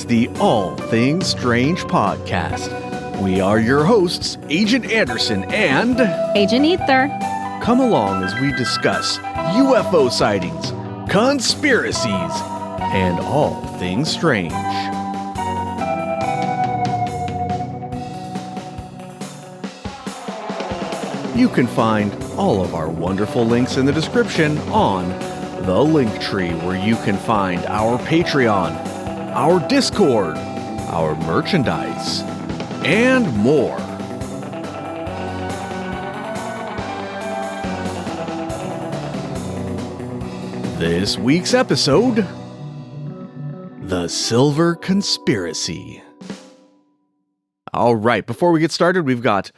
It's the All Things Strange podcast. We are your hosts, Agent Anderson and Agent Ether. Come along as we discuss UFO sightings, conspiracies, and all things strange. You can find all of our wonderful links in the description on the Linktree, where you can find our Patreon, our Discord, our merchandise, and more. This week's episode, The Silver Conspiracy. All right, before we get started, we've got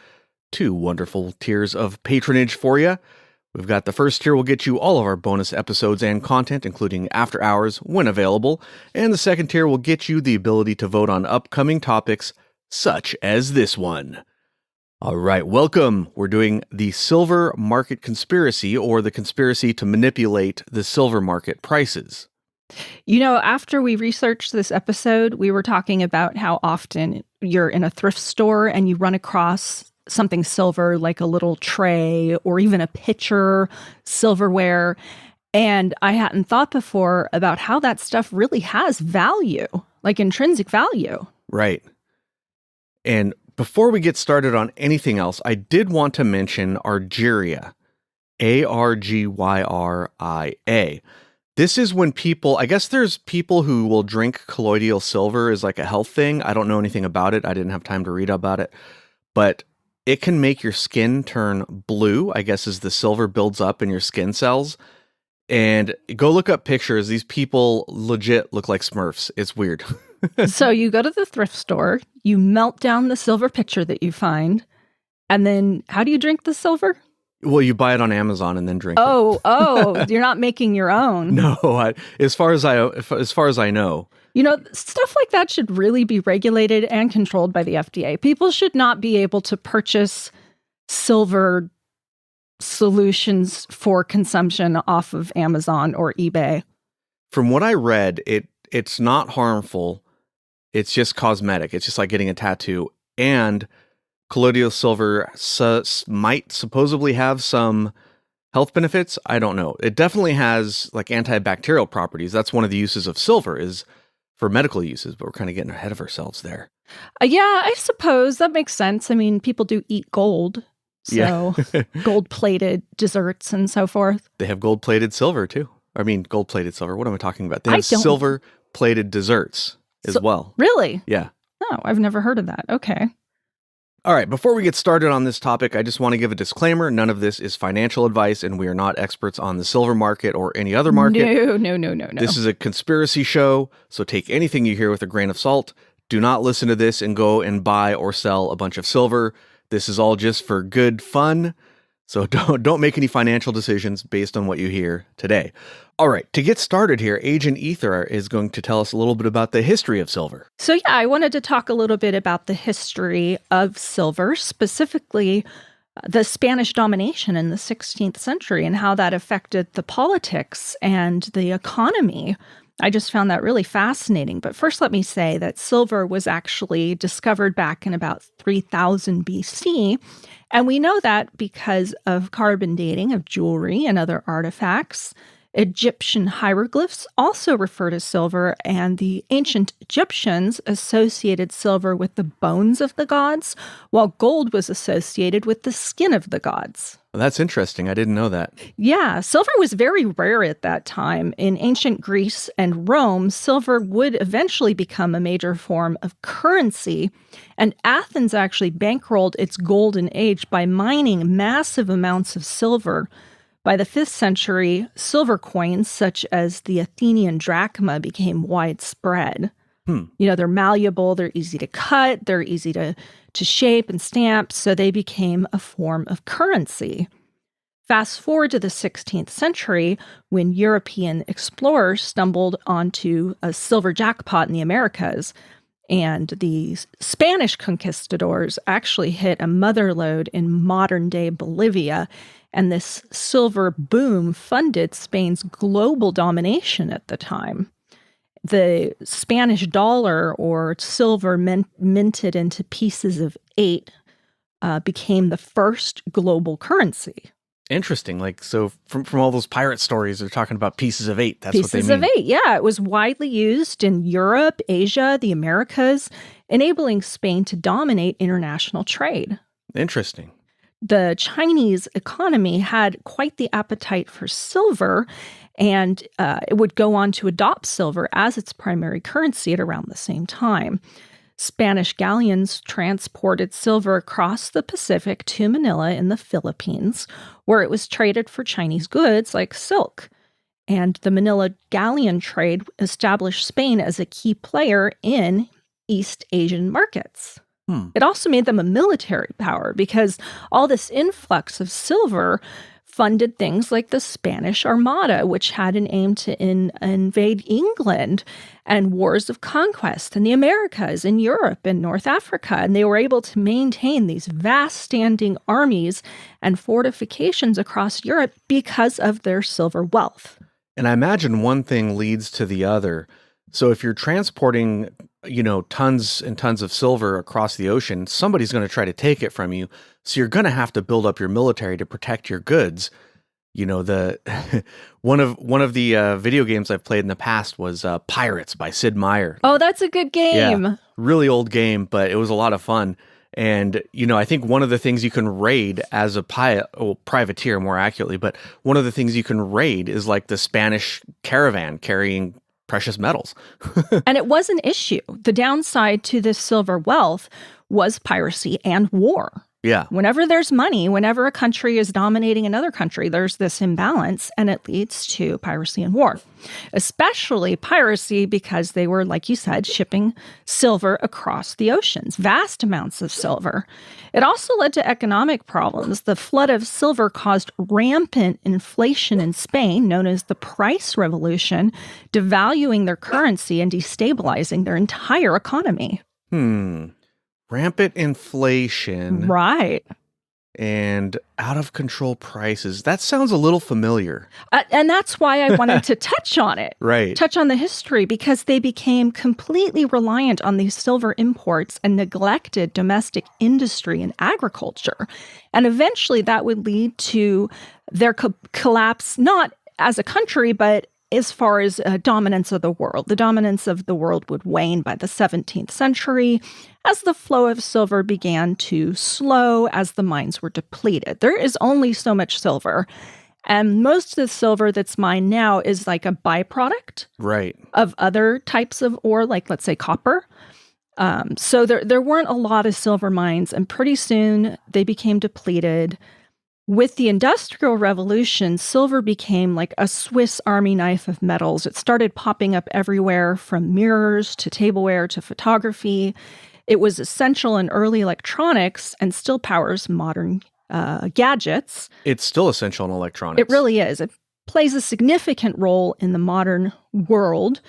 two wonderful tiers of patronage for you. We've got the first tier will get you all of our bonus episodes and content, including after hours when available. And the second tier will get you the ability to vote on upcoming topics, such as this one. All right, welcome. We're doing the silver market conspiracy, or the conspiracy to manipulate the silver market prices. You know, after we researched this episode, we were talking about how often you're in a thrift store and you run across something silver, like a little tray or even a pitcher, silverware. And I hadn't thought before about how that stuff really has value, like intrinsic value. Right. And before we get started on anything else, I did want to mention Argyria, Argyria. This is when people, I guess there's people who will drink colloidal silver as like a health thing. I don't know anything about it. I didn't have time to read about it. But it can make your skin turn blue, I guess, as the silver builds up in your skin cells. And go look up pictures. These people legit look like Smurfs. It's weird. So you go to the thrift store, you melt down the silver pitcher that you find, and then how do you drink the silver? Well, you buy it on Amazon and then drink it. Oh, you're not making your own. No, as far as I know. You know, stuff like that should really be regulated and controlled by the FDA. People should not be able to purchase silver solutions for consumption off of Amazon or eBay. From what I read, it's not harmful. It's just cosmetic. It's just like getting a tattoo. And colloidal silver might supposedly have some health benefits. I don't know. It definitely has like antibacterial properties. That's one of the uses of silver, is for medical uses, but we're kind of getting ahead of ourselves there. Yeah, I suppose that makes sense. I mean, people do eat gold, so gold-plated desserts and so forth. They have gold-plated silver, too. I mean, gold-plated silver. What am I talking about? They have silver-plated desserts as well. Really? Yeah. Oh, I've never heard of that. Okay. All right, before we get started on this topic, I just want to give a disclaimer. None of this is financial advice, and we are not experts on the silver market or any other market. No. This is a conspiracy show, so take anything you hear with a grain of salt. Do not listen to this and go and buy or sell a bunch of silver. This is all just for good fun, so don't make any financial decisions based on what you hear today. All right, to get started here, Agent Ether is going to tell us a little bit about the history of silver. So I wanted to talk a little bit about the history of silver, specifically the Spanish domination in the 16th century and how that affected the politics and the economy. I just found that really fascinating. But first, let me say that silver was actually discovered back in about 3000 BC. And we know that because of carbon dating of jewelry and other artifacts. Egyptian hieroglyphs also refer to silver, and the ancient Egyptians associated silver with the bones of the gods, while gold was associated with the skin of the gods. Well, that's interesting. I didn't know that. Yeah, silver was very rare at that time. In ancient Greece and Rome, silver would eventually become a major form of currency, and Athens actually bankrolled its golden age by mining massive amounts of silver. By the 5th century, silver coins, such as the Athenian drachma, became widespread. You know, they're malleable, they're easy to cut, they're easy to shape and stamp, so they became a form of currency. Fast forward to the 16th century, when European explorers stumbled onto a silver jackpot in the Americas, and the Spanish conquistadors actually hit a motherlode in modern-day Bolivia, and this silver boom funded Spain's global domination at the time. The Spanish dollar, or silver minted into pieces of 8, became the first global currency. Interesting. Like, so from all those pirate stories, they're talking about pieces of 8. That's Pieces what they mean. of 8, yeah. It was widely used in Europe, Asia, the Americas, enabling Spain to dominate international trade. Interesting. The Chinese economy had quite the appetite for silver, and it would go on to adopt silver as its primary currency at around the same time. Spanish galleons transported silver across the Pacific to Manila in the Philippines, where it was traded for Chinese goods like silk. And the Manila galleon trade established Spain as a key player in East Asian markets. It also made them a military power because all this influx of silver funded things like the Spanish Armada, which had an aim to invade England, and wars of conquest in the Americas, in Europe, and North Africa. And they were able to maintain these vast standing armies and fortifications across Europe because of their silver wealth. And I imagine one thing leads to the other. So if you're transporting, tons and tons of silver across the ocean, somebody's going to try to take it from you. So you're going to have to build up your military to protect your goods. The one of the video games I've played in the past was Pirates by Sid Meier. Oh, that's a good game. Yeah, really old game, but it was a lot of fun. And, I think one of the things you can raid as a privateer, more accurately, but one of the things you can raid is like the Spanish caravan carrying precious metals. And it was an issue. The downside to this silver wealth was piracy and war. Yeah. Whenever there's money, whenever a country is dominating another country, there's this imbalance, and it leads to piracy and war. Especially piracy because they were, like you said, shipping silver across the oceans, vast amounts of silver. It also led to economic problems. The flood of silver caused rampant inflation in Spain, known as the price revolution, devaluing their currency and destabilizing their entire economy. Rampant inflation. Right. And out of control prices. That sounds a little familiar. And that's why I wanted to touch on it. Right. Touch on the history, because they became completely reliant on these silver imports and neglected domestic industry and agriculture. And eventually that would lead to their collapse, not as a country, but as far as dominance of the world. The dominance of the world would wane by the 17th century as the flow of silver began to slow as the mines were depleted. There is only so much silver, and most of the silver that's mined now is like a byproduct of other types of ore, like let's say copper. So there weren't a lot of silver mines, and pretty soon they became depleted. With the Industrial Revolution, silver became like a Swiss Army knife of metals. It started popping up everywhere, from mirrors to tableware to photography. It was essential in early electronics and still powers modern gadgets. It's still essential in electronics. It really is. It plays a significant role in the modern world.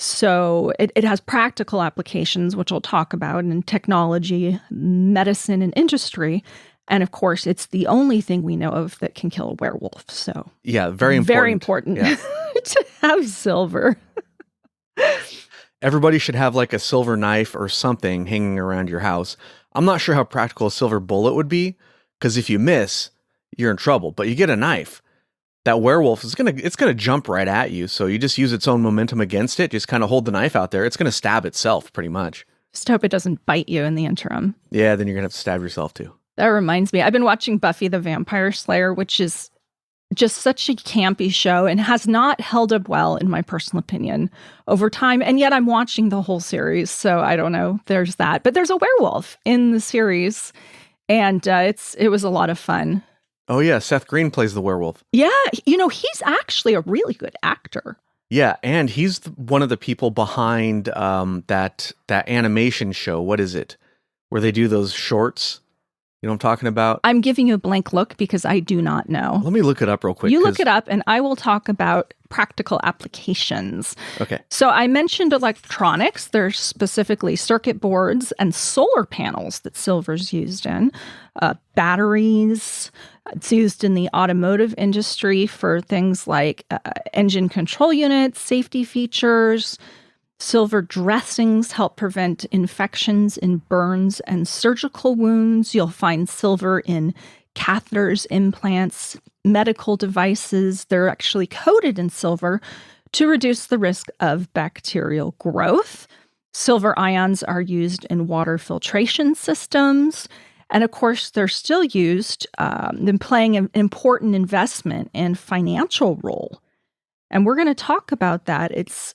So it has practical applications, which I'll talk about, in technology, medicine, and industry. And of course, it's the only thing we know of that can kill a werewolf. So yeah, very important. Very important to have silver. Everybody should have like a silver knife or something hanging around your house. I'm not sure how practical a silver bullet would be, because if you miss, you're in trouble. But you get a knife, that werewolf is gonna jump right at you. So you just use its own momentum against it. Just kind of hold the knife out there. It's gonna stab itself pretty much. Just hope it doesn't bite you in the interim. Yeah, then you're gonna have to stab yourself too. That reminds me, I've been watching Buffy the Vampire Slayer, which is just such a campy show and has not held up well, in my personal opinion, over time. And yet I'm watching the whole series, so I don't know. There's that. But there's a werewolf in the series, and it was a lot of fun. Oh, yeah. Seth Green plays the werewolf. Yeah. He's actually a really good actor. Yeah, and he's one of the people behind that animation show. What is it? Where they do those shorts. You know what I'm talking about? I'm giving you a blank look because I do not know. Let me look it up real quick. You look it up and I will talk about practical applications. Okay. So I mentioned electronics. There's specifically circuit boards and solar panels that silver's used in. Batteries. It's used in the automotive industry for things like engine control units, safety features. Silver dressings help prevent infections in burns and surgical wounds. You'll find silver in catheters, implants, medical devices. They're actually coated in silver to reduce the risk of bacterial growth. Silver ions are used in water filtration systems. And of course, they're still used in playing an important investment and financial role. And we're going to talk about that. Its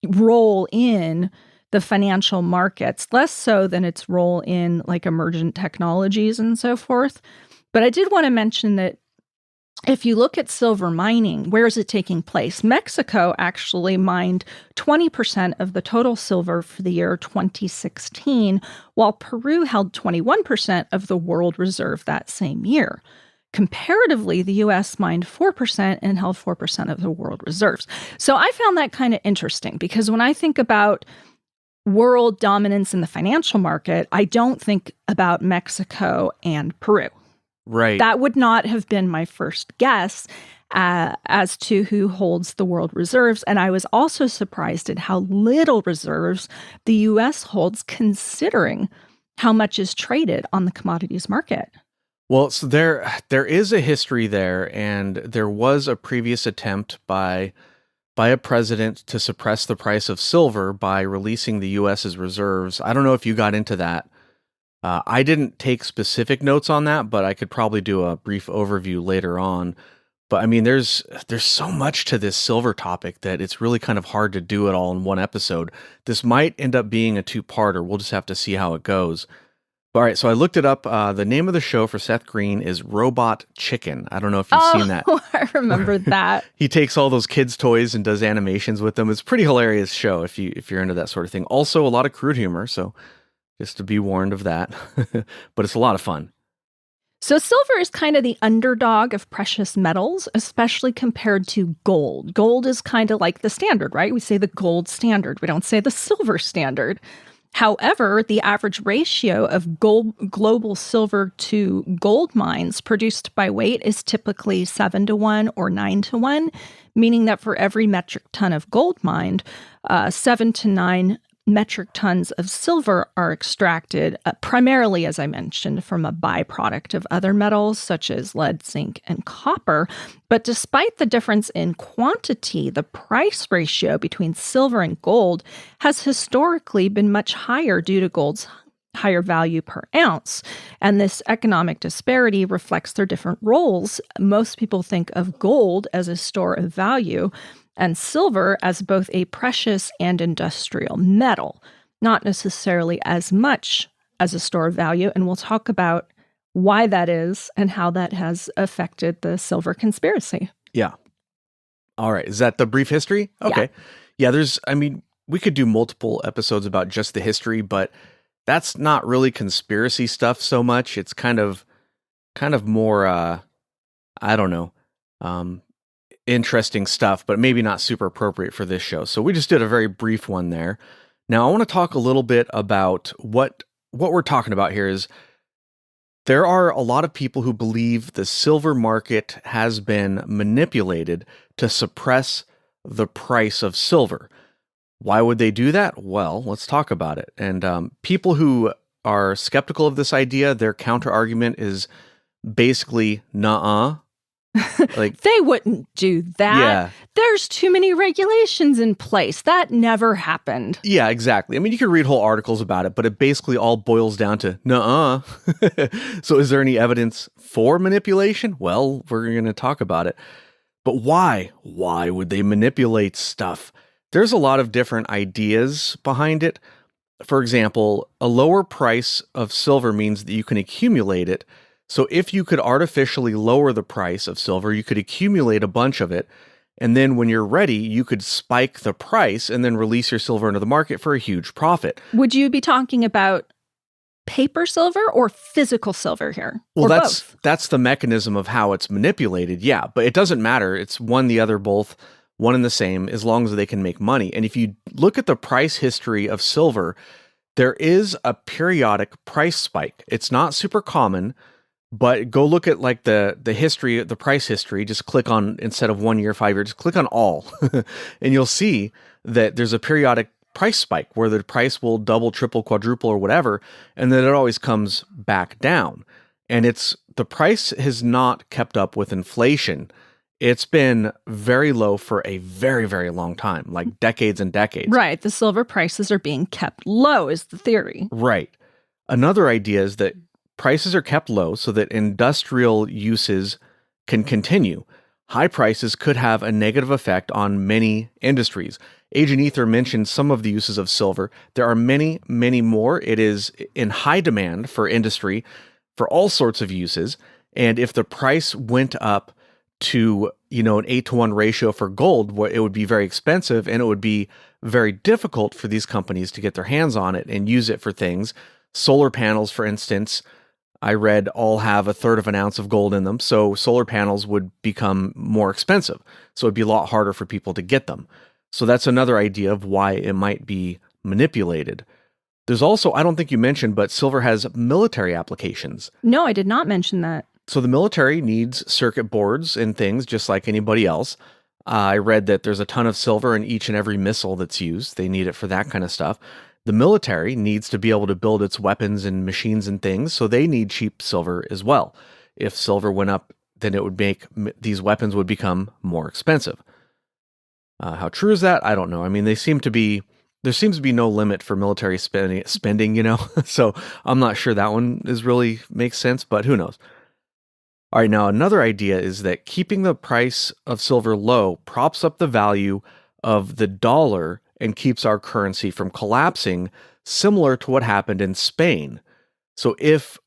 role in the financial markets, less so than its role in like emergent technologies and so forth. But I did want to mention that if you look at silver mining, where is it taking place? Mexico actually mined 20% of the total silver for the year 2016, while Peru held 21% of the world reserve that same year. Comparatively, the U.S. mined 4% and held 4% of the world reserves. So I found that kind of interesting because when I think about world dominance in the financial market, I don't think about Mexico and Peru. Right. That would not have been my first guess as to who holds the world reserves. And I was also surprised at how little reserves the U.S. holds, considering how much is traded on the commodities market. Well, so there is a history there, and there was a previous attempt by a president to suppress the price of silver by releasing the U.S.'s reserves. I don't know if you got into that. I didn't take specific notes on that, but I could probably do a brief overview later on. But I mean, there's so much to this silver topic that it's really kind of hard to do it all in one episode. This might end up being a two-parter. We'll just have to see how it goes. All right, so I looked it up. The name of the show for Seth Green is Robot Chicken. I don't know if you've seen that. Oh, I remember that. He takes all those kids' toys and does animations with them. It's a pretty hilarious show if you're into that sort of thing. Also, a lot of crude humor, so just to be warned of that. But it's a lot of fun. So silver is kind of the underdog of precious metals, especially compared to gold. Gold is kind of like the standard, right? We say the gold standard. We don't say the silver standard. However, the average ratio of global silver to gold mines produced by weight is typically 7-to-1 or 9-to-1, meaning that for every metric ton of gold mined, 7 to 9 metric tons of silver are extracted, primarily, as I mentioned, from a byproduct of other metals such as lead, zinc, and copper. But despite the difference in quantity, the price ratio between silver and gold has historically been much higher due to gold's higher value per ounce. And this economic disparity reflects their different roles. Most people think of gold as a store of value, and silver as both a precious and industrial metal, not necessarily as much as a store of value. And we'll talk about why that is and how that has affected the silver conspiracy. Yeah. All right. Is that the brief history? Okay. Yeah, we could do multiple episodes about just the history, but that's not really conspiracy stuff so much. It's kind of more, I don't know, interesting stuff, but maybe not super appropriate for this show. So we just did a very brief one there. Now I want to talk a little bit about what we're talking about here is there are a lot of people who believe the silver market has been manipulated to suppress the price of silver. Why would they do that? Well, let's talk about it. And people who are skeptical of this idea, their counter argument is basically, nuh-uh. Like they wouldn't do that. Yeah. There's too many regulations in place. That never happened. Yeah, exactly. I mean, you could read whole articles about it, but it basically all boils down to nuh-uh. So is there any evidence for manipulation? Well, we're going to talk about it. But why? Why would they manipulate stuff? There's a lot of different ideas behind it. For example, a lower price of silver means that you can accumulate it. So if you could artificially lower the price of silver, you could accumulate a bunch of it. And then when you're ready, you could spike the price and then release your silver into the market for a huge profit. Would you be talking about paper silver or physical silver here? Well, or that's the mechanism of how it's manipulated. Yeah, but it doesn't matter. It's one, the other, both, one and the same, as long as they can make money. And if you look at the price history of silver, there is a periodic price spike. It's not super common, But go look at like the history, the price history. Just click on, instead of 1 year, 5 years, just click on all, and you'll see that there's a periodic price spike where the price will double, triple, quadruple, or whatever, and then it always comes back down. And the price has not kept up with inflation. It's been very low for a very, very long time, like decades and decades. Right. The silver prices are being kept low is the theory. Right. Another idea is that prices are kept low so that industrial uses can continue. High prices could have a negative effect on many industries. Agent Ether mentioned some of the uses of silver. There are many, many more. It is in high demand for industry for all sorts of uses. And if the price went up to, an 8-to-1 ratio for gold, it would be very expensive, and it would be very difficult for these companies to get their hands on it and use it for things. Solar panels, for instance, I read all have 1/3 of an ounce of gold in them. So solar panels would become more expensive. So it'd be a lot harder for people to get them. So that's another idea of why it might be manipulated. There's also, I don't think you mentioned, but silver has military applications. No, I did not mention that. So the military needs circuit boards and things just like anybody else. I read that there's a ton of silver in each and every missile that's used. They need it for that kind of stuff. The military needs to be able to build its weapons and machines and things, so they need cheap silver as well. If silver went up, then it would make these weapons would become more expensive. How true is that? I don't know. I mean, there seems to be no limit for military spending, so I'm not sure that one really makes sense, but who knows? All right, now another idea is that keeping the price of silver low props up the value of the dollar and keeps our currency from collapsing, similar to what happened in Spain. So if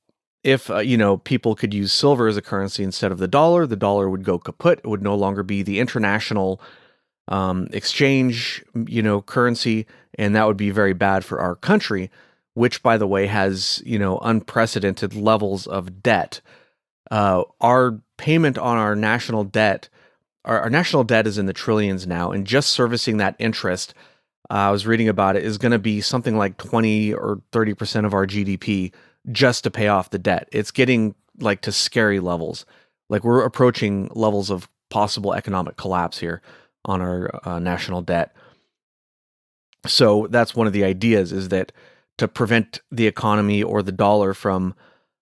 people could use silver as a currency instead of the dollar would go kaput. It would no longer be the international exchange, currency, and that would be very bad for our country, which, by the way, has, unprecedented levels of debt. Our payment on our national debt, our national debt is in the trillions now, and just servicing that interest, I was reading about it, is going to be something like 20 or 30% of our GDP just to pay off the debt. It's getting like to scary levels. Like we're approaching levels of possible economic collapse here on our national debt. So that's one of the ideas, is that to prevent the economy or the dollar from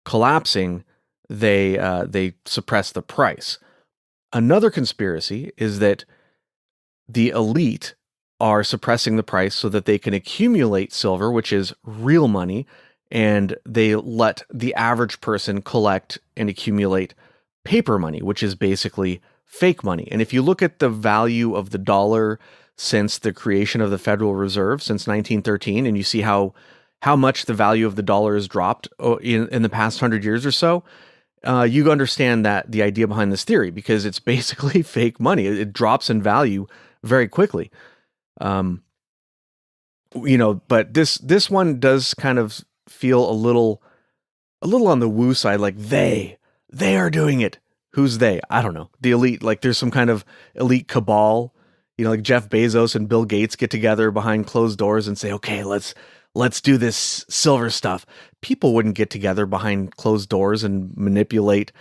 collapsing, they suppress the price. Another conspiracy is that the elite are suppressing the price so that they can accumulate silver, which is real money, and they let the average person collect and accumulate paper money, which is basically fake money. And if you look at the value of the dollar since the creation of the Federal Reserve, since 1913, and you see how much the value of the dollar has dropped in the past 100 years or so, you understand that the idea behind this theory, because it's basically fake money. It drops in value very quickly. But this one does kind of feel a little on the woo side, like they are doing it. Who's they? I don't know. The elite, like there's some kind of elite cabal, like Jeff Bezos and Bill Gates get together behind closed doors and say, okay, let's do this silver stuff. People wouldn't get together behind closed doors and manipulate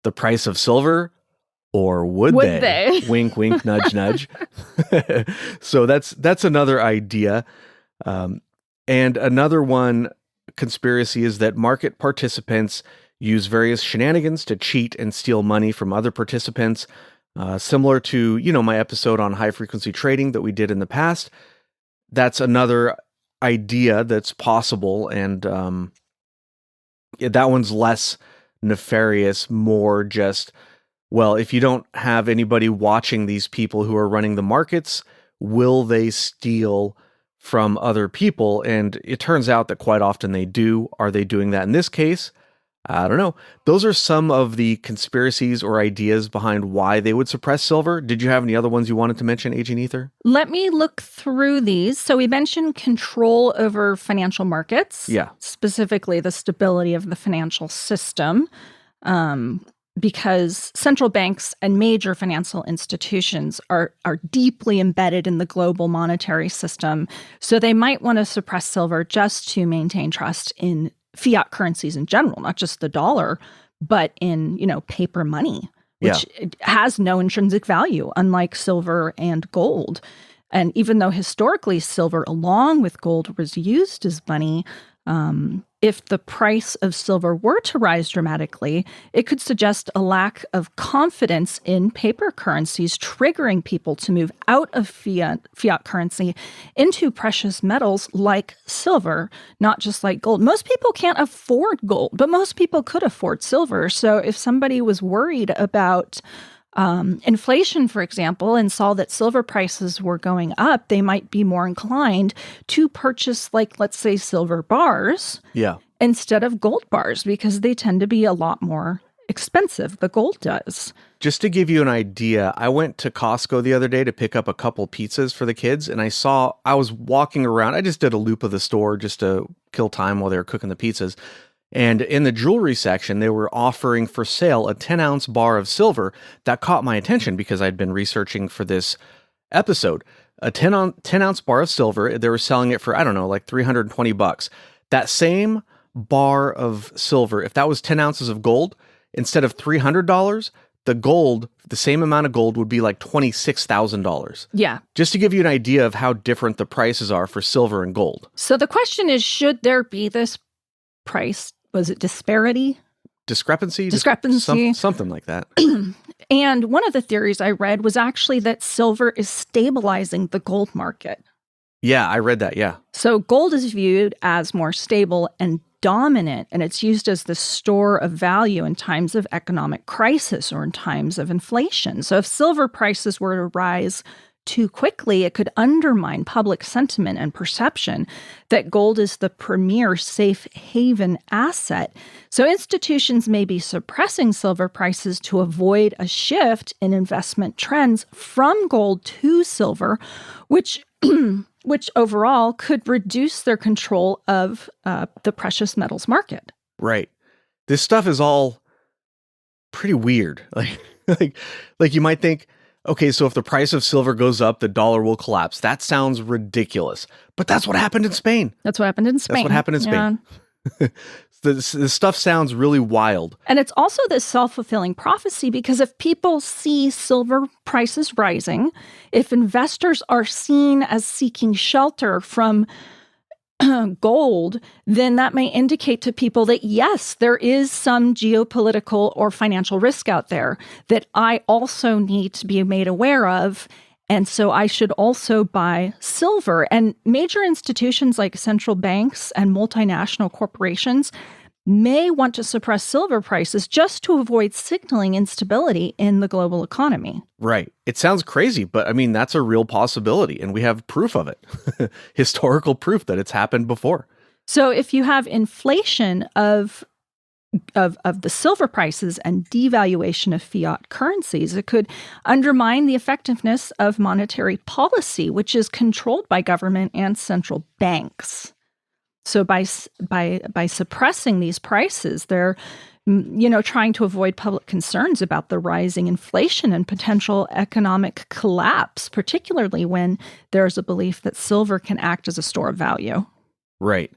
the price of silver, or would they? Wink, wink, nudge, nudge. So that's another idea. And another one conspiracy is that market participants use various shenanigans to cheat and steal money from other participants, similar to, my episode on high frequency trading that we did in the past. That's another idea that's possible, and that one's less nefarious, more just, well, if you don't have anybody watching these people who are running the markets, will they steal from other people? And it turns out that quite often they do. Are they doing that in this case? I don't know. Those are some of the conspiracies or ideas behind why they would suppress silver. Did you have any other ones you wanted to mention, Agent Ether? Let me look through these. So we mentioned control over financial markets. Yeah. Specifically, the stability of the financial system. Because central banks and major financial institutions are deeply embedded in the global monetary system. So they might want to suppress silver just to maintain trust in fiat currencies in general, not just the dollar, but in, paper money, Yeah. which has no intrinsic value, unlike silver and gold. And even though historically silver along with gold was used as money, if the price of silver were to rise dramatically, it could suggest a lack of confidence in paper currencies, triggering people to move out of fiat currency into precious metals like silver, not just like gold. Most people can't afford gold, but most people could afford silver. So if somebody was worried about inflation, for example, and saw that silver prices were going up, they might be more inclined to purchase, like, let's say, silver bars instead of gold bars, because they tend to be a lot more expensive. The gold does. Just to give you an idea, I went to Costco the other day to pick up a couple pizzas for the kids, and I was walking around. I just did a loop of the store just to kill time while they were cooking the pizzas. And in the jewelry section, they were offering for sale a 10-ounce bar of silver. That caught my attention because I'd been researching for this episode. A 10-ounce bar of silver, they were selling it for, I don't know, like $320. That same bar of silver, if that was 10 ounces of gold, instead of $300, the same amount of gold would be like $26,000. Yeah. Just to give you an idea of how different the prices are for silver and gold. So the question is, should there be this price? Was it disparity? Discrepancy? Something like that. And one of the theories I read was actually that silver is stabilizing the gold market. Yeah, I read that, yeah. So gold is viewed as more stable and dominant, and it's used as the store of value in times of economic crisis or in times of inflation. So if silver prices were to rise too quickly, it could undermine public sentiment and perception that gold is the premier safe haven asset. So institutions may be suppressing silver prices to avoid a shift in investment trends from gold to silver, which overall could reduce their control of the precious metals market. Right. This stuff is all pretty weird. Like you might think, okay, so if the price of silver goes up, the dollar will collapse. That sounds ridiculous. But that's what happened in Spain. That's what happened in Spain. That's what happened in Spain. Yeah. This stuff sounds really wild. And it's also this self-fulfilling prophecy, because if people see silver prices rising, if investors are seen as seeking shelter from gold, then that may indicate to people that, yes, there is some geopolitical or financial risk out there that I also need to be made aware of. And so I should also buy silver. And major institutions like central banks and multinational corporations may want to suppress silver prices just to avoid signaling instability in the global economy. Right. It sounds crazy, but I mean, that's a real possibility, and we have proof of it. Historical proof that it's happened before. So if you have inflation of the silver prices and devaluation of fiat currencies, it could undermine the effectiveness of monetary policy, which is controlled by government and central banks. So by suppressing these prices, they're trying to avoid public concerns about the rising inflation and potential economic collapse, particularly when there's a belief that silver can act as a store of value. Right.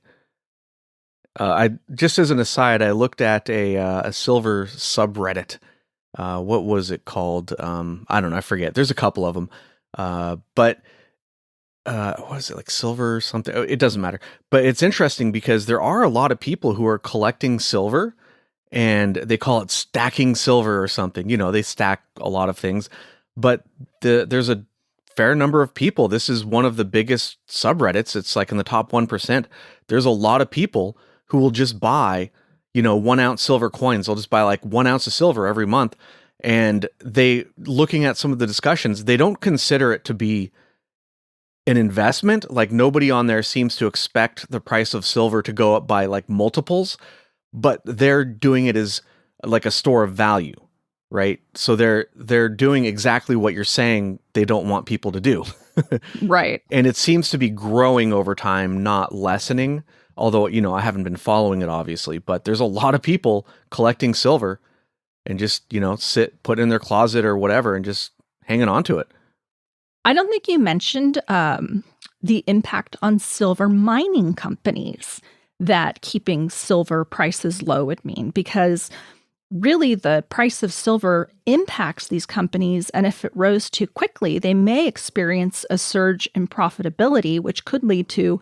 I just as an aside, I looked at a silver subreddit. What was it called? I don't know. I forget. There's a couple of them. But what is it, like silver or something? It doesn't matter. But it's interesting because there are a lot of people who are collecting silver, and they call it stacking silver or something. They stack a lot of things, but there's a fair number of people. This is one of the biggest subreddits. It's like in the top 1%. There's a lot of people who will just buy, 1 ounce silver coins. They'll just buy like 1 ounce of silver every month. And looking at some of the discussions, they don't consider it to be an investment. Like, nobody on there seems to expect the price of silver to go up by like multiples, but they're doing it as like a store of value, right? So they're doing exactly what you're saying they don't want people to do. Right. And it seems to be growing over time, not lessening. Although, I haven't been following it, obviously, but there's a lot of people collecting silver and just, put it in their closet or whatever and just hanging on to it. I don't think you mentioned the impact on silver mining companies that keeping silver prices low would mean, because really the price of silver impacts these companies. And if it rose too quickly, they may experience a surge in profitability, which could lead to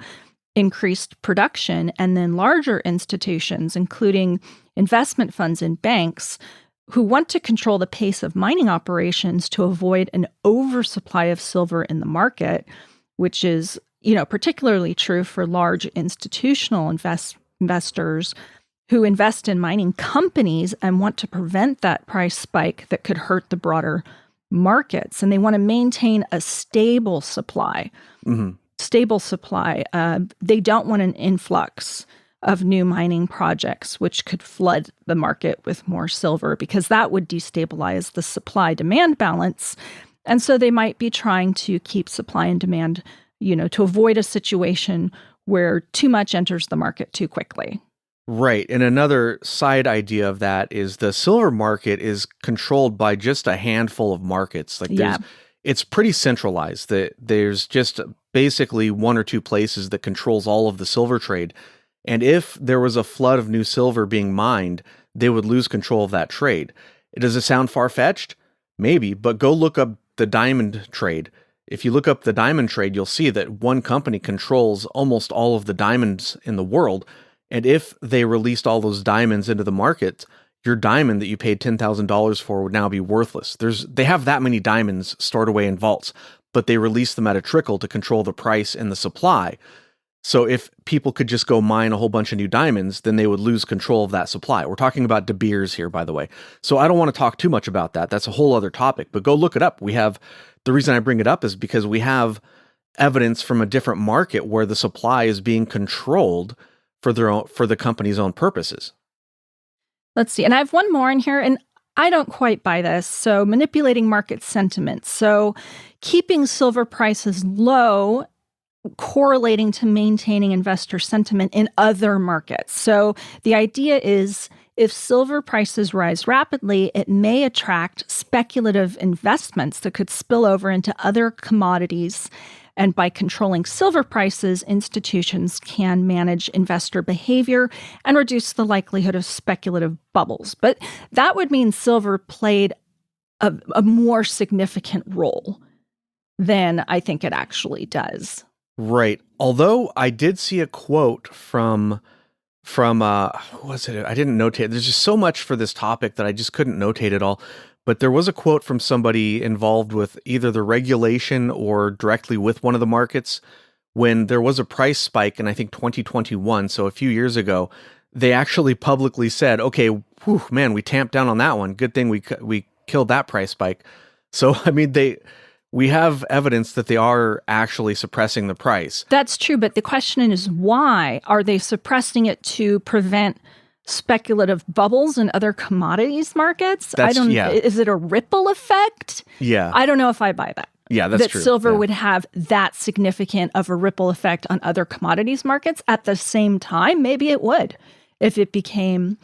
increased production. And then larger institutions, including investment funds and banks, who want to control the pace of mining operations to avoid an oversupply of silver in the market, which is, particularly true for large institutional investors who invest in mining companies and want to prevent that price spike that could hurt the broader markets. And they want to maintain a stable supply. Mm-hmm. They don't want an influx of new mining projects, which could flood the market with more silver, because that would destabilize the supply-demand balance. And so they might be trying to keep supply and demand, to avoid a situation where too much enters the market too quickly. Right. And another side idea of that is the silver market is controlled by just a handful of markets. It's pretty centralized. There's just basically one or two places that controls all of the silver trade. And if there was a flood of new silver being mined, they would lose control of that trade. Does it sound far-fetched? Maybe, but go look up the diamond trade. If you look up the diamond trade, you'll see that one company controls almost all of the diamonds in the world. And if they released all those diamonds into the market, your diamond that you paid $10,000 for would now be worthless. They have that many diamonds stored away in vaults, but they release them at a trickle to control the price and the supply. So if people could just go mine a whole bunch of new diamonds, then they would lose control of that supply. We're talking about De Beers here, by the way. So I don't want to talk too much about that. That's a whole other topic, but go look it up. The reason I bring it up is because we have evidence from a different market where the supply is being controlled for the company's own purposes. Let's see. And I have one more in here, and I don't quite buy this. So manipulating market sentiment. So keeping silver prices low, correlating to maintaining investor sentiment in other markets. So the idea is if silver prices rise rapidly, it may attract speculative investments that could spill over into other commodities. And by controlling silver prices, institutions can manage investor behavior and reduce the likelihood of speculative bubbles. But that would mean silver played a more significant role than I think it actually does. Right. Although I did see a quote from who was it? I didn't notate. There's just so much for this topic that I just couldn't notate it all. But there was a quote from somebody involved with either the regulation or directly with one of the markets when there was a price spike in, I think, 2021. So a few years ago, they actually publicly said, okay, whew, man, we tamped down on that one. Good thing we killed that price spike. So, I mean, we have evidence that they are actually suppressing the price. That's true, but the question is why? Are they suppressing it to prevent speculative bubbles in other commodities markets? Is it a ripple effect? Yeah. I don't know if I buy that. Yeah, that's true. That silver would have that significant of a ripple effect on other commodities markets. At the same time, maybe it would if it became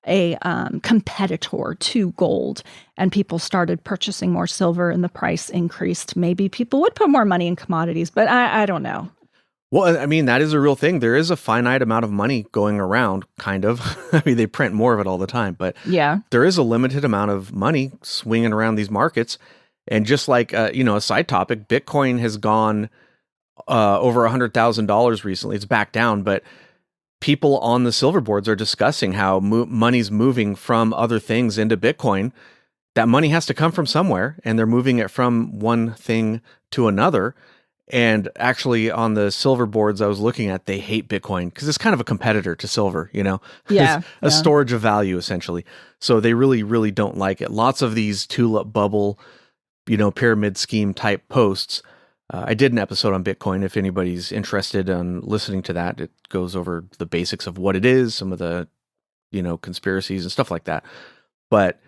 a competitor to gold and people started purchasing more silver and the price increased. Maybe people would put more money in commodities, but I don't know. Well, I mean, that is a real thing. There is a finite amount of money going around, kind of. I mean, they print more of it all the time, but yeah, there is a limited amount of money swinging around these markets. And just like, a side topic, Bitcoin has gone over $100,000 recently. It's back down, but people on the silver boards are discussing how money's moving from other things into Bitcoin. That money has to come from somewhere, and they're moving it from one thing to another. And actually, on the silver boards I was looking at, they hate Bitcoin because it's kind of a competitor to silver, Yeah. It's a storage of value, essentially. So they really, really don't like it. Lots of these tulip bubble, pyramid scheme type posts. I did an episode on Bitcoin. If anybody's interested in listening to that, it goes over the basics of what it is, some of the, conspiracies and stuff like that. But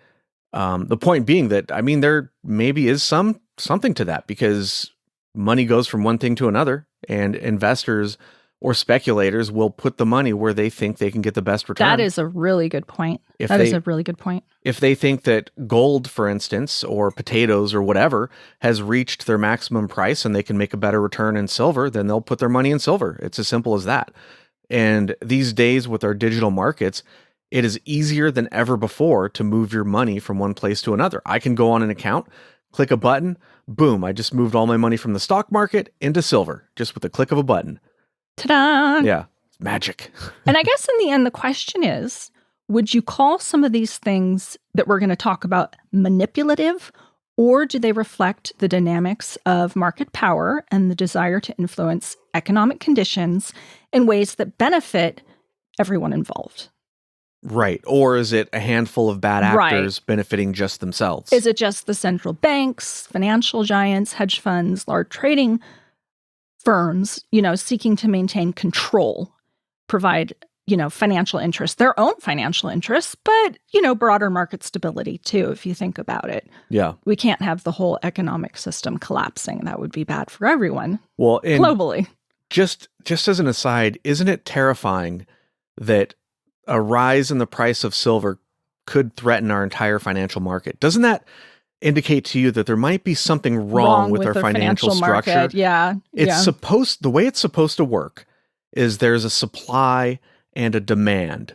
the point being that, I mean, there maybe is something to that because money goes from one thing to another, and investors or speculators will put the money where they think they can get the best return. That is a really good point. Is a really good point. If they think that gold, for instance, or potatoes or whatever has reached their maximum price and they can make a better return in silver, then they'll put their money in silver. It's as simple as that. And these days with our digital markets, it is easier than ever before to move your money from one place to another. I can go on an account, click a button, boom, I just moved all my money from the stock market into silver just with the click of a button. Ta-da! Yeah, it's magic. And I guess in the end, the question is, would you call some of these things that we're going to talk about manipulative, or do they reflect the dynamics of market power and the desire to influence economic conditions in ways that benefit everyone involved? Right. Or is it a handful of bad actors benefiting just themselves? Is it just the central banks, financial giants, hedge funds, large trading firms, seeking to maintain control, provide, financial interests, their own financial interests, but, broader market stability too, if you think about it. Yeah. We can't have the whole economic system collapsing. That would be bad for everyone. Well, and globally. Just as an aside, isn't it terrifying that a rise in the price of silver could threaten our entire financial market? Doesn't that indicate to you that there might be something wrong with our financial structure? Market. Yeah. The way it's supposed to work is there's a supply and a demand.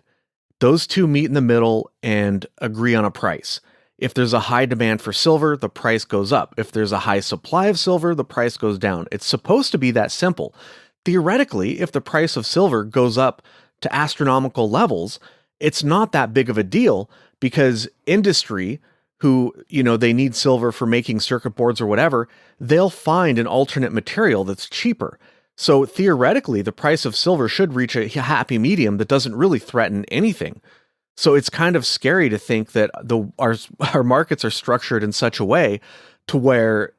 Those two meet in the middle and agree on a price. If there's a high demand for silver, the price goes up. If there's a high supply of silver, the price goes down. It's supposed to be that simple. Theoretically, if the price of silver goes up to astronomical levels, it's not that big of a deal because industry, who, they need silver for making circuit boards or whatever, they'll find an alternate material that's cheaper. So theoretically, the price of silver should reach a happy medium that doesn't really threaten anything. So it's kind of scary to think that our markets are structured in such a way to where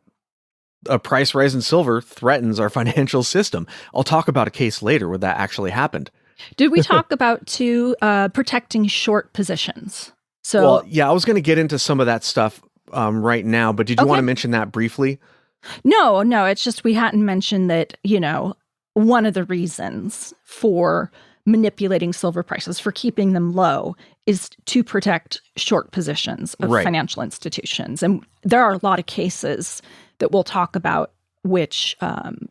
a price rise in silver threatens our financial system. I'll talk about a case later where that actually happened. Did we talk about protecting short positions? Well, yeah, I was going to get into some of that stuff right now, but did you want to mention that briefly? No, it's just we hadn't mentioned that, one of the reasons for manipulating silver prices, for keeping them low, is to protect short positions of financial institutions. And there are a lot of cases that we'll talk about which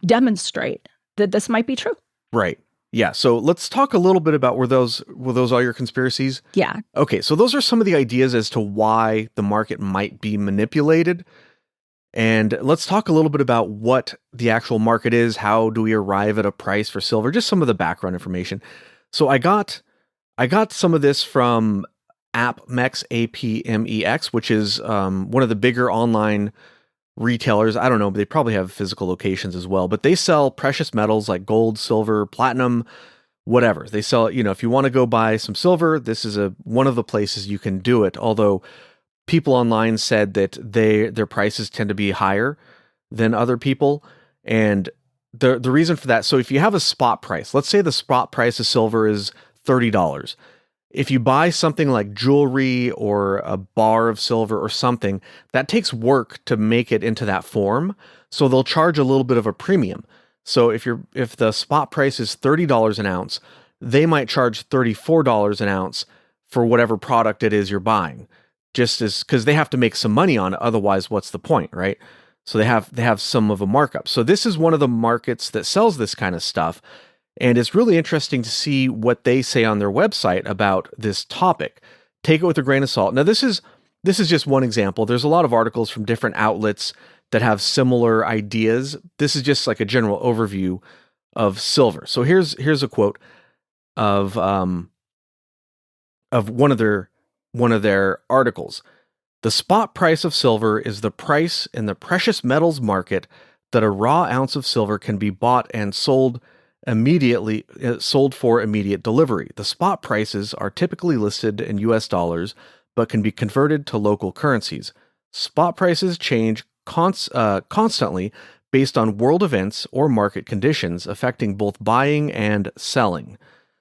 demonstrate that this might be true. Right. Yeah, so let's talk a little bit about were those all your conspiracies? Yeah. Okay, so those are some of the ideas as to why the market might be manipulated. And let's talk a little bit about what the actual market is. How do we arrive at a price for silver? Just some of the background information. So I got some of this from APMEX, APMEX, which is one of the bigger online retailers. I don't know, but they probably have physical locations as well. But they sell precious metals like gold, silver, platinum, whatever. They sell, if you want to go buy some silver, this is one of the places you can do it. Although people online said that their prices tend to be higher than other people. And the reason for that, so if you have a spot price, let's say the spot price of silver is $30. If you buy something like jewelry or a bar of silver or something, that takes work to make it into that form. So they'll charge a little bit of a premium. So if the spot price is $30 an ounce, they might charge $34 an ounce for whatever product it is you're buying. Just as, because they have to make some money on it. Otherwise, what's the point, right? So they have some of a markup. So this is one of the markets that sells this kind of stuff. And it's really interesting to see what they say on their website about this topic. Take it with a grain of salt. Now, this is just one example. There's a lot of articles from different outlets that have similar ideas. This is just like a general overview of silver. So here's a quote of one of their articles. The spot price of silver is the price in the precious metals market that a raw ounce of silver can be bought and sold for immediate delivery. The spot prices are typically listed in US dollars, but can be converted to local currencies. Spot prices change constantly based on world events or market conditions affecting both buying and selling.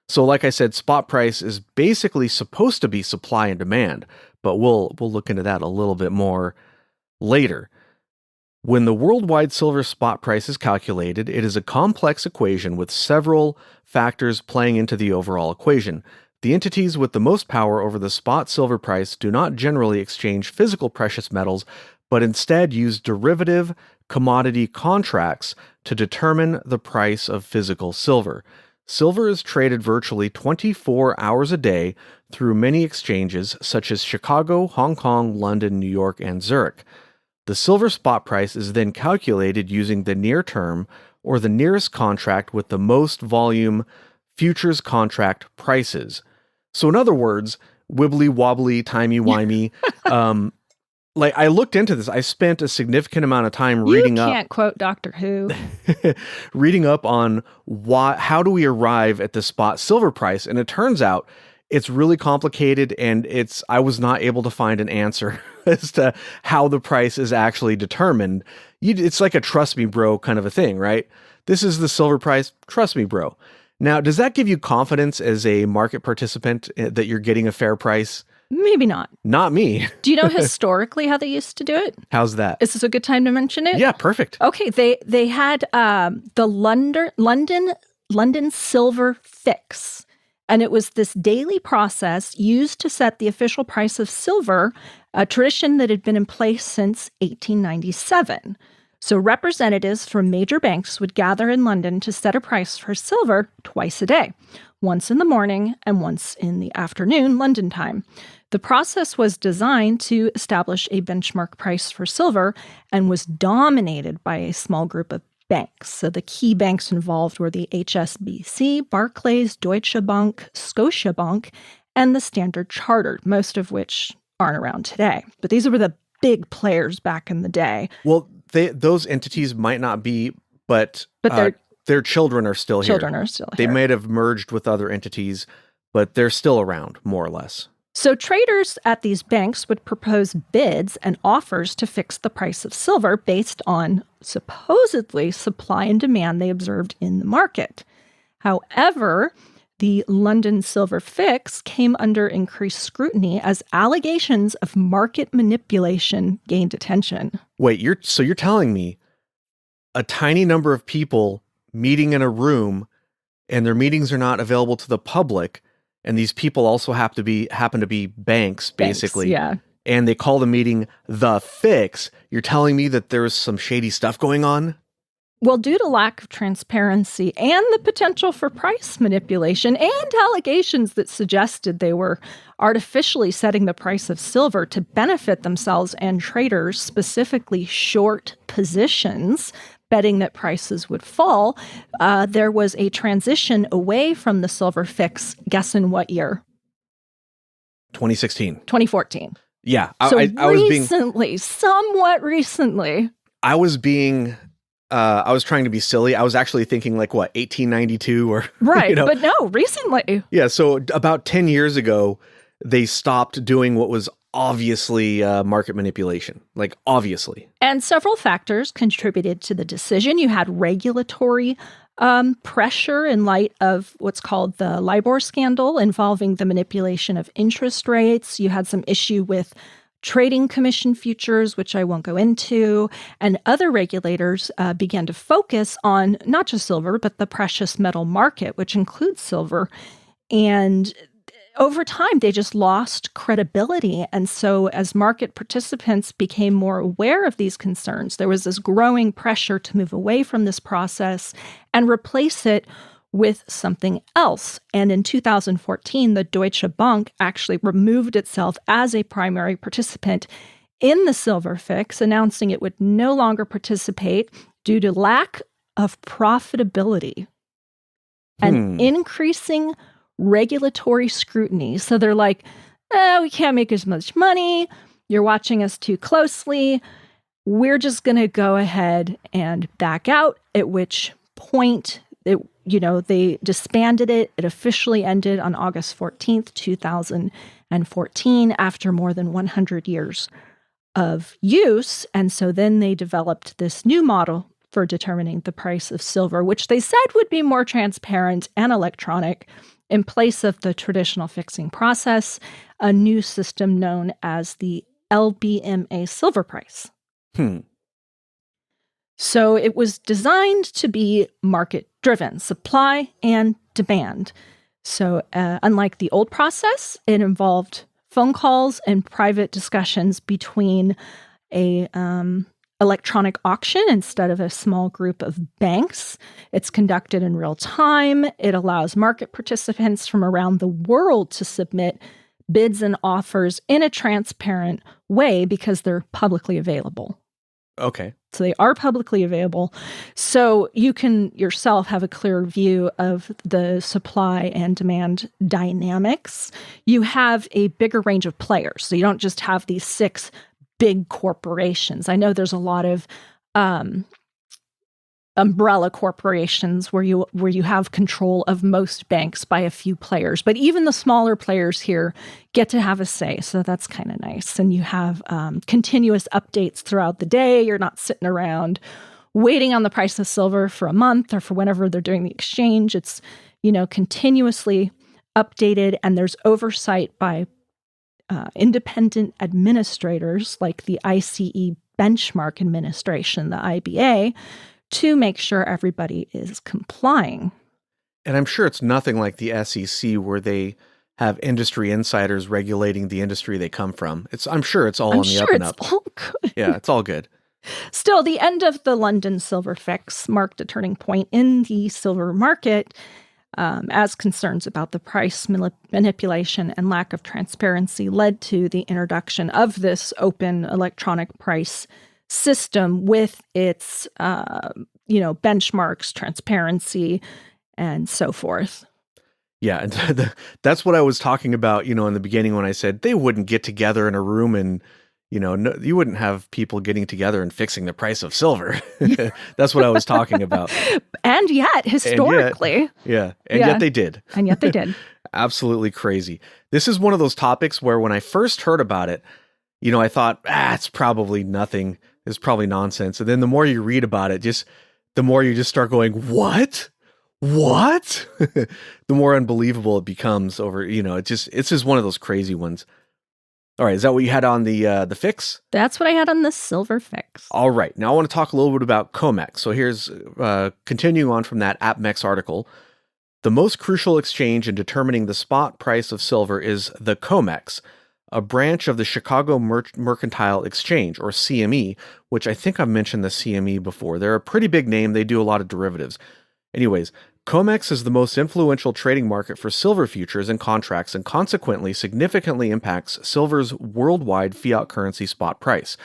So like I said, spot price is basically supposed to be supply and demand, but we'll look into that a little bit more later. When the worldwide silver spot price is calculated, it is a complex equation with several factors playing into the overall equation. The entities with the most power over the spot silver price do not generally exchange physical precious metals, but instead use derivative commodity contracts to determine the price of physical silver. Silver is traded virtually 24 hours a day through many exchanges such as Chicago, Hong Kong, London, New York, and Zurich. The silver spot price is then calculated using the near term or the nearest contract with the most volume futures contract prices. So in other words, wibbly wobbly, timey wimey. Like I looked into this. I spent a significant amount of time reading up. You can't quote Doctor Who. Reading up on how do we arrive at the spot silver price, and it turns out it's really complicated, and I was not able to find an answer as to how the price is actually determined. It's like a trust me bro kind of a thing, right? This is the silver price, trust me bro. Now, does that give you confidence as a market participant that you're getting a fair price? Maybe not. Not me. Do you know historically how they used to do it? How's that? Is this a good time to mention it? Yeah, perfect. Okay, they had the London Silver Fix, and it was this daily process used to set the official price of silver, a tradition that had been in place since 1897. So representatives from major banks would gather in London to set a price for silver twice a day, once in the morning and once in the afternoon, London time. The process was designed to establish a benchmark price for silver and was dominated by a small group of banks. So the key banks involved were the HSBC, Barclays, Deutsche Bank, Scotiabank, and the Standard Chartered, most of which aren't around today. But these were the big players back in the day. Well, those entities might not be, but their children are still here. Children are still here. They might have merged with other entities, but they're still around, more or less. So traders at these banks would propose bids and offers to fix the price of silver based on supposedly supply and demand they observed in the market. However, the London Silver Fix came under increased scrutiny as allegations of market manipulation gained attention. Wait, you're telling me a tiny number of people meeting in a room and their meetings are not available to the public, and these people also happen to be banks, basically. Yeah. And they call the meeting the Fix. You're telling me that there's some shady stuff going on? Well, due to lack of transparency and the potential for price manipulation and allegations that suggested they were artificially setting the price of silver to benefit themselves and traders, specifically short positions, betting that prices would fall, there was a transition away from the silver fix. Guess in what year? 2016. 2014. Yeah. So somewhat recently. I was trying to be silly. I was actually thinking 1892 or... Right, but no, recently. Yeah, so about 10 years ago, they stopped doing what was obviously market manipulation, obviously. And several factors contributed to the decision. You had regulatory pressure in light of what's called the LIBOR scandal involving the manipulation of interest rates. You had some issue with trading commission futures, which I won't go into, and other regulators began to focus on not just silver, but the precious metal market, which includes silver. And over time, they just lost credibility. And so as market participants became more aware of these concerns, there was this growing pressure to move away from this process and replace it with something else. And in 2014, the Deutsche Bank actually removed itself as a primary participant in the silver fix, announcing it would no longer participate due to lack of profitability and increasing regulatory scrutiny. So they're like, we can't make as much money. You're watching us too closely. We're just going to go ahead and back out, at which point they disbanded it. It officially ended on August 14th, 2014, after more than 100 years of use. And so then they developed this new model for determining the price of silver, which they said would be more transparent and electronic in place of the traditional fixing process, a new system known as the LBMA silver price. So it was designed to be market-driven, supply and demand. So unlike the old process, it involved phone calls and private discussions between a electronic auction instead of a small group of banks. It's conducted in real time. It allows market participants from around the world to submit bids and offers in a transparent way because they're publicly available. Okay. So they are publicly available. So you can yourself have a clear view of the supply and demand dynamics. You have a bigger range of players. So you don't just have these 6 big corporations. I know there's a lot of umbrella corporations where you have control of most banks by a few players, but even the smaller players here get to have a say. So that's kind of nice. And you have continuous updates throughout the day. You're not sitting around waiting on the price of silver for a month or for whenever they're doing the exchange. It's, continuously updated, and there's oversight by independent administrators like the ICE Benchmark Administration, the IBA, to make sure everybody is complying. And I'm sure it's nothing like the SEC where they have industry insiders regulating the industry they come from. I'm sure it's all on the up and up. All good. Yeah, it's all good. Still, the end of the London silver fix marked a turning point in the silver market, as concerns about the price manipulation and lack of transparency led to the introduction of this open electronic price system with its, benchmarks, transparency, and so forth. Yeah, and that's what I was talking about, in the beginning when I said they wouldn't get together in a room and, you wouldn't have people getting together and fixing the price of silver. That's what I was talking about. And yet, historically. Yet they did. And yet they did. Absolutely crazy. This is one of those topics where when I first heard about it, I thought, it's probably nothing. It's probably nonsense. And then the more you read about it, the more you just start going, what? The more unbelievable it becomes over, it's just one of those crazy ones. All right. Is that what you had on the fix? That's what I had on the silver fix. All right. Now I want to talk a little bit about COMEX. So here's continuing on from that AppMex article. The most crucial exchange in determining the spot price of silver is the COMEX, a branch of the Chicago Mercantile Exchange, or CME, which I think I've mentioned the CME before. They're a pretty big name. They do a lot of derivatives. Anyways, COMEX is the most influential trading market for silver futures and contracts, and consequently significantly impacts silver's worldwide fiat currency spot price.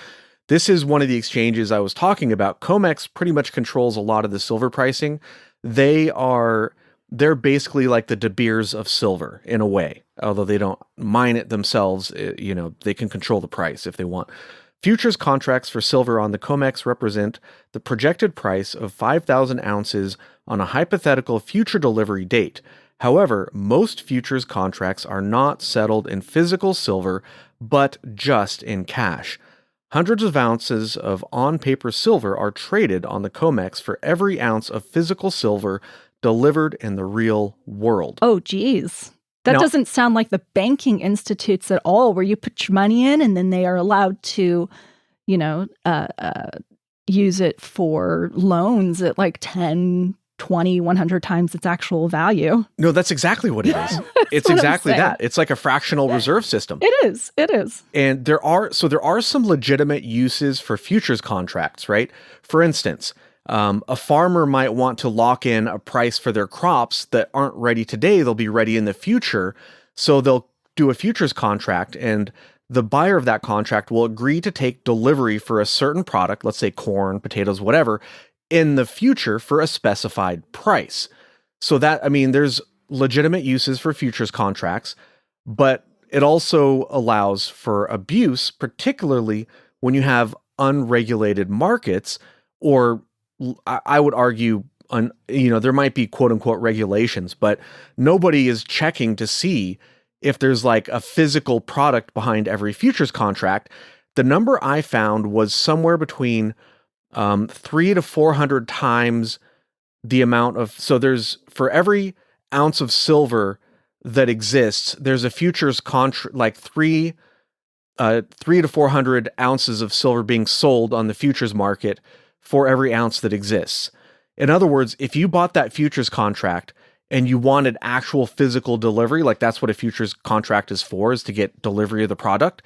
This is one of the exchanges I was talking about. COMEX pretty much controls a lot of the silver pricing. They're basically like the De Beers of silver in a way, although they don't mine it themselves. They can control the price if they want. Futures contracts for silver on the COMEX represent the projected price of 5,000 ounces on a hypothetical future delivery date. However, most futures contracts are not settled in physical silver, but just in cash. Hundreds of ounces of on-paper silver are traded on the COMEX for every ounce of physical silver delivered in the real world. Oh, geez. That doesn't sound like the banking institutes at all, where you put your money in and then they are allowed to, use it for loans at like 10, 20, 100 times its actual value. No, that's exactly what it is. It's exactly that. It's like a fractional reserve system. It is. And there are some legitimate uses for futures contracts, right? For instance, a farmer might want to lock in a price for their crops that aren't ready today. They'll be ready in the future. So they'll do a futures contract, and the buyer of that contract will agree to take delivery for a certain product, let's say corn, potatoes, whatever, in the future for a specified price. So there's legitimate uses for futures contracts, but it also allows for abuse, particularly when you have unregulated markets, or I would argue, there might be quote unquote regulations, but nobody is checking to see if there's like a physical product behind every futures contract. The number I found was somewhere between 300 to 400 times the amount of, for every ounce of silver that exists, there's a futures contract, like 3 to 400 ounces of silver being sold on the futures market for every ounce that exists. In other words, if you bought that futures contract and you wanted actual physical delivery, like that's what a futures contract is for, is to get delivery of the product.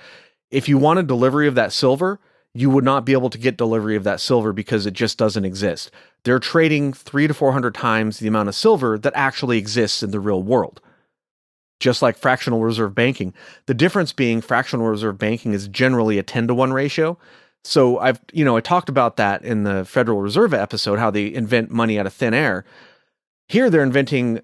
If you wanted delivery of that silver, you would not be able to get delivery of that silver because it just doesn't exist. They're trading 300 to 400 times the amount of silver that actually exists in the real world. Just like fractional reserve banking. The difference being fractional reserve banking is generally a 10-to-1 ratio. So I talked about that in the Federal Reserve episode, how they invent money out of thin air. Here they're inventing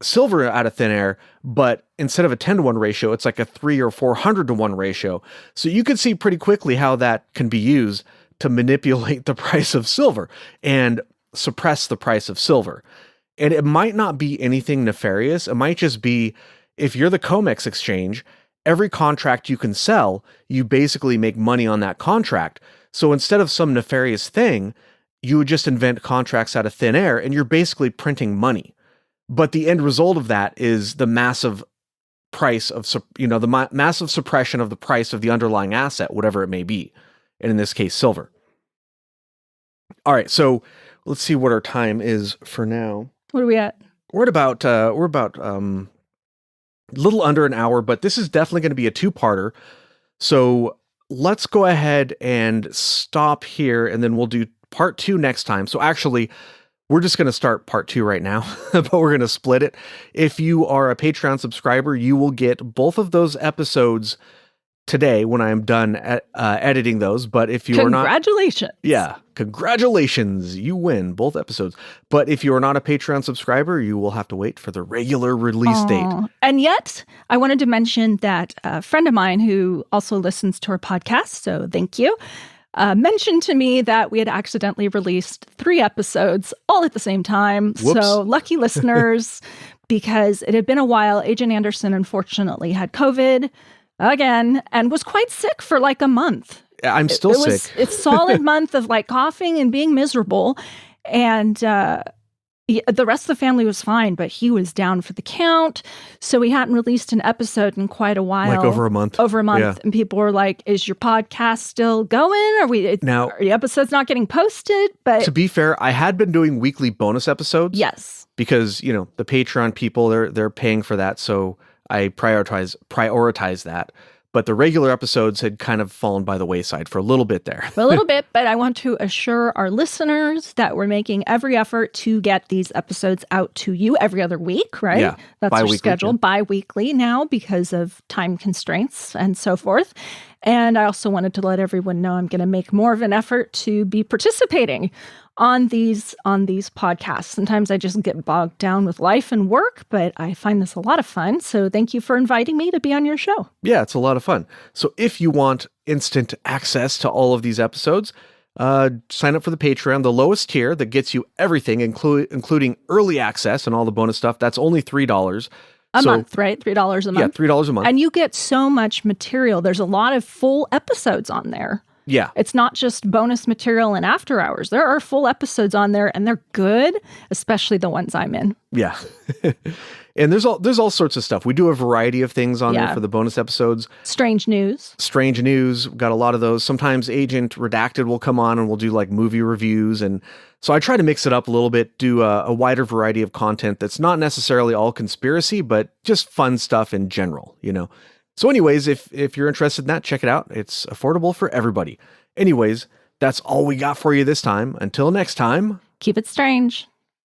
silver out of thin air, but instead of a 10-to-1 ratio, it's like a 300 or 400-to-1 ratio. So you can see pretty quickly how that can be used to manipulate the price of silver and suppress the price of silver. And it might not be anything nefarious. It might just be, if you're the COMEX exchange, every contract you can sell, you basically make money on that contract. So instead of some nefarious thing, you would just invent contracts out of thin air and you're basically printing money. But the end result of that is the massive price of, massive suppression of the price of the underlying asset, whatever it may be. And in this case, silver. All right. So let's see what our time is for now. What are we at? We're at about a little under an hour, but this is definitely going to be a two-parter. So let's go ahead and stop here, and then we'll do part 2 next time. So actually, we're just going to start part 2 right now, but we're going to split it. If you are a Patreon subscriber, you will get both of those episodes today when I'm done editing those. But if you are not... Congratulations. Yeah, congratulations. You win both episodes. But if you are not a Patreon subscriber, you will have to wait for the regular release date. And yet, I wanted to mention that a friend of mine who also listens to our podcast, so thank you, mentioned to me that we had accidentally released 3 episodes all at the same time. Whoops. So lucky listeners, because it had been a while. Agent Anderson, unfortunately, had COVID again and was quite sick for like a month. I'm still sick. It's a solid month of like coughing and being miserable. And the rest of the family was fine, but he was down for the count. So we hadn't released an episode in quite a while. Like over a month. Yeah. And people were like, is your podcast still going? Are the episodes not getting posted? But to be fair, I had been doing weekly bonus episodes. Yes. Because, the Patreon people, they're paying for that. So I prioritize that. But the regular episodes had kind of fallen by the wayside for a little bit there. A little bit, but I want to assure our listeners that we're making every effort to get these episodes out to you every other week, right? Yeah, that's our schedule, bi-weekly now because of time constraints and so forth. And I also wanted to let everyone know I'm going to make more of an effort to be participating on these podcasts. Sometimes I just get bogged down with life and work, but I find this a lot of fun. So thank you for inviting me to be on your show. Yeah, it's a lot of fun. So if you want instant access to all of these episodes, sign up for the Patreon. The lowest tier that gets you everything, including early access and all the bonus stuff, that's only $3. A month, right? $3 a month. Yeah, $3 a month. And you get so much material. There's a lot of full episodes on there. Yeah. It's not just bonus material and after hours. There are full episodes on there and they're good, especially the ones I'm in. Yeah. And there's all sorts of stuff. We do a variety of things on there for the bonus episodes. Strange news. We've got a lot of those. Sometimes Agent Redacted will come on and we'll do like movie reviews. And so I try to mix it up a little bit, do a wider variety of content that's not necessarily all conspiracy, but just fun stuff in general, So anyways, if you're interested in that, check it out. It's affordable for everybody. Anyways, that's all we got for you this time. Until next time. Keep it strange.